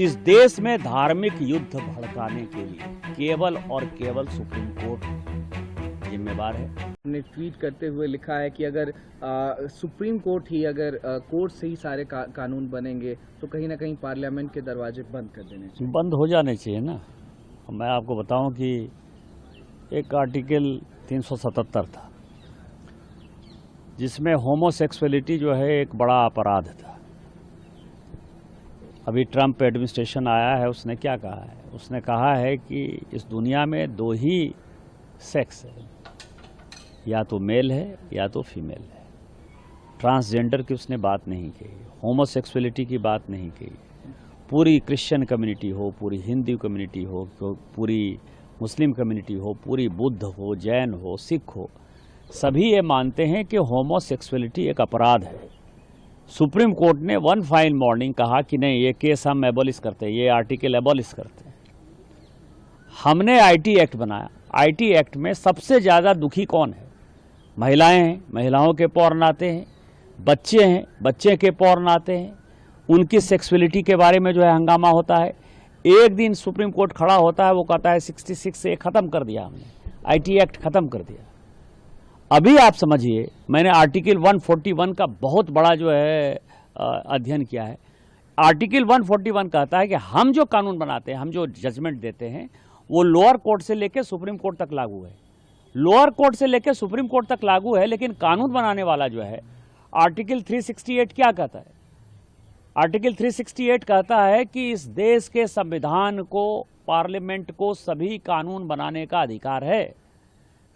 इस देश में धार्मिक युद्ध भड़काने के लिए केवल और केवल सुप्रीम कोर्ट जिम्मेवार है। ने ट्वीट करते हुए लिखा है कि अगर सुप्रीम कोर्ट ही अगर कोर्ट से ही सारे कानून बनेंगे तो कहीं ना कहीं पार्लियामेंट के दरवाजे बंद कर देने चाहिए। बंद हो जाने चाहिए ना। मैं आपको बताऊं कि एक आर्टिकल 377 था जिसमें होमोसेक्सुअलिटी जो है एक बड़ा अपराध था। अभी ट्रंप एडमिनिस्ट्रेशन आया है, उसने क्या कहा है? उसने कहा है कि इस दुनिया में दो ही सेक्स है, या तो मेल है या तो फीमेल है। ट्रांसजेंडर की उसने बात नहीं कही, होमोसेक्सुअलिटी की बात नहीं कही। पूरी क्रिश्चियन कम्युनिटी हो, पूरी हिंदू कम्युनिटी हो, पूरी मुस्लिम कम्युनिटी हो, पूरी बुद्ध हो, जैन हो, सिख हो, सभी ये मानते हैं कि होमोसेक्सुअलिटी एक अपराध है। सुप्रीम कोर्ट ने वन फाइन मॉर्निंग कहा कि नहीं, ये केस हम एबॉलिश करते हैं, ये आर्टिकल एबॉलिश करते हैं। हमने आईटी एक्ट बनाया। आईटी एक्ट में सबसे ज़्यादा दुखी कौन है? महिलाएं हैं, महिलाओं के पौर्न आते हैं, बच्चे हैं, बच्चे के पौर्न आते हैं, उनकी सेक्सुअलिटी के बारे में जो है हंगामा होता है। एक दिन सुप्रीम कोर्ट खड़ा होता है, वो कहता है 66 से ख़त्म कर दिया हमने, आईटी एक्ट ख़त्म कर दिया। अभी आप समझिए, मैंने आर्टिकल 141 का बहुत बड़ा जो है अध्ययन किया है। आर्टिकल 141 कहता है कि हम जो कानून बनाते हैं, हम जो जजमेंट देते हैं, वो लोअर कोर्ट से लेकर सुप्रीम कोर्ट तक लागू है। लोअर कोर्ट से लेकर सुप्रीम कोर्ट तक लागू है, लेकिन कानून बनाने वाला जो है आर्टिकल 368 क्या कहता है? आर्टिकल 368 कहता है कि इस देश के संविधान को, पार्लियामेंट को सभी कानून बनाने का अधिकार है।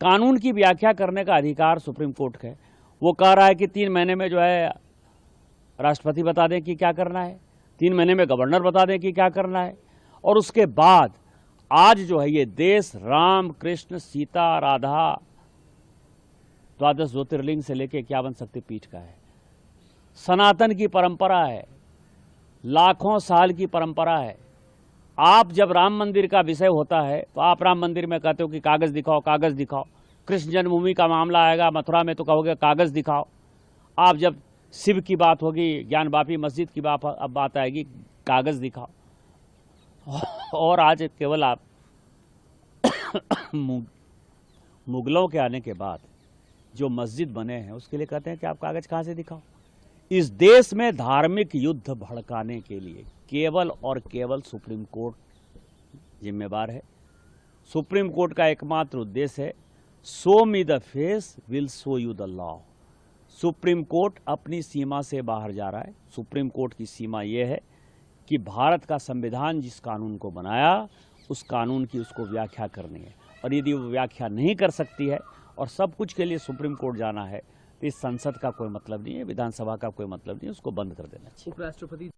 कानून की व्याख्या करने का अधिकार सुप्रीम कोर्ट का है। वो कह रहा है कि 3 महीने में जो है राष्ट्रपति बता दें कि क्या करना है, 3 महीने में गवर्नर बता दें कि क्या करना है। और उसके बाद आज जो है ये देश राम, कृष्ण, सीता, राधा, द्वादश ज्योतिर्लिंग से लेकर 51 शक्तिपीठ का है। सनातन की परंपरा है, लाखों साल की परंपरा है। आप जब राम मंदिर का विषय होता है तो आप राम मंदिर में कहते हो कि कागज़ दिखाओ, कागज़ दिखाओ। कृष्ण जन्मभूमि का मामला आएगा मथुरा में तो कहोगे कागज़ दिखाओ। आप जब शिव की बात होगी, ज्ञानवापी मस्जिद की बात आएगी, कागज़ दिखाओ। और आज केवल आप मुगलों के आने के बाद जो मस्जिद बने हैं उसके लिए कहते हैं कि आप कागज़ कहाँ से दिखाओ। इस देश में धार्मिक युद्ध भड़काने के लिए केवल और केवल सुप्रीम कोर्ट जिम्मेवार है। सुप्रीम कोर्ट का एकमात्र उद्देश्य है, show me the face will show you the law. Supreme court अपनी सीमा से बाहर जा रहा है। सुप्रीम कोर्ट की सीमा यह है कि भारत का संविधान जिस कानून को बनाया, उस कानून की उसको व्याख्या करनी है। और यदि वो व्याख्या नहीं कर सकती है और सब कुछ के लिए सुप्रीम कोर्ट जाना है, तो इस संसद का कोई मतलब नहीं है, विधानसभा का कोई मतलब नहीं है, उसको बंद कर देना चाहिए। उपराष्ट्रपति